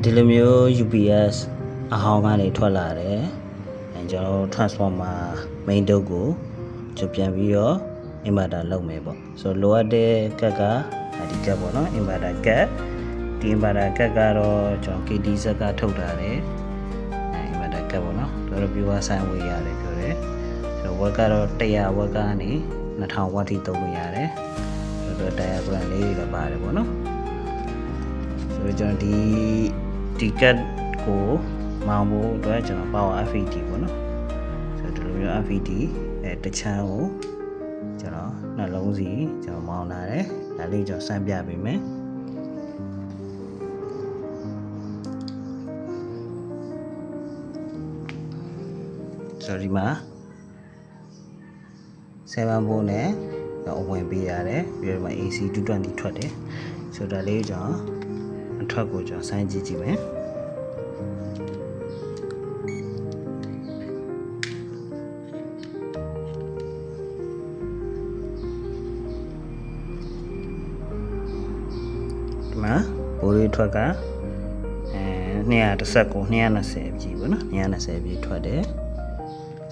ဒီလိုမျိုး UPS အဟောင်းကနေထွက်လာတယ်ကျွန်တော် transformer main တုပ်ကိုကျွန်ပြန်ပြီးတော့ inverter လုပ်မယ်ပေါ့ဆိုလိုအပ်တဲ့ကက်ကဒီကက်ပေါ့နော် inverter ကက်ဒီ inverter ကက်ကတော့ကျွန်တော် KT ဇက်ကထုတ်ထားတယ်inverter ကက်ပေါ့နော်တော်တော်ပြွားဆိုင်ဝေးရတယ်ပြောတယ်ဆိုတော့ watt ကတော့100 watt ကနေ2000 watt ထိသုံးလို့ရတယ်ဆိုတော့ diagram လေးတွေလည်းပါတယ်ပေါ့နော်ဆိုတော့ကျွန်တော်ဒီကက်ကိုမောင်းဖို့အတွက်ကျွန်တော် power FET ပေါ့နော်ဆိုတော့ဒီလိုမျိုး FET တချမ်းကိုကျွန်တော်နှလုံးစီကျွန်တော်မောင်းလာတယ်ဒါလေးကျွန်တော်စမ်းပြပေးမယ်ဆိုဒီမှာ7 volt နဲ့အဝင်ပေးရတယ်ပြီးတော့ AC 220 ထွက်တယ်ဆိုတော့ဒါလေးကျွန်တော်အထွက်ကိုကျွန်တော်စမ်းကြည့်ကြည့်မယ်ဒီမှာဘိုးလေးထွက်က219 220ပြီပေါ့နော်220ပြီထွက်တယ်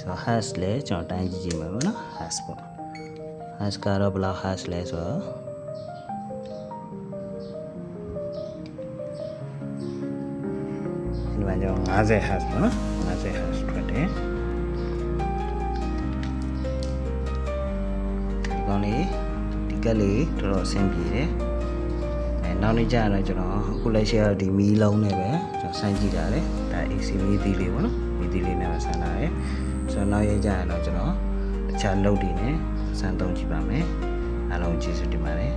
ဆိုတော့ hash လဲကျွန်တော်တိုင်းကြည့်ကြည့်မယ်ပေါ့နော် hash ပေါ့ hash ကတော့ဘယ်လောက် hash လဲဆိုတော့ဒီမှာကျွန်တော်50 hash ပေါ့နော်50 hash ထွက်တယ်ဒီကောင်လေးဒီကက်လေးတော်တော်အဆင်ပြေတယ်နောက်နေ့ကျရင်တော့ကျွန်တော်အခုလက်ရှိကတော့ဒီမီးလုံးနဲ့ပဲကျွန်တော်စမ်းကြည့်တာလေဒါ AC မီးသီးလေးပေါ့နော်မီးသီးလေးနဲ့ပဲစမ်းတာရယ်ဆိုတော့နောက်ရက်ကျရင်တော့ကျွန်တော်တခြားလုပ်တွေနဲ့စမ်းသုံးကြည့်ပါမယ်အားလုံးကျေးဇူးတင်ပါတယ်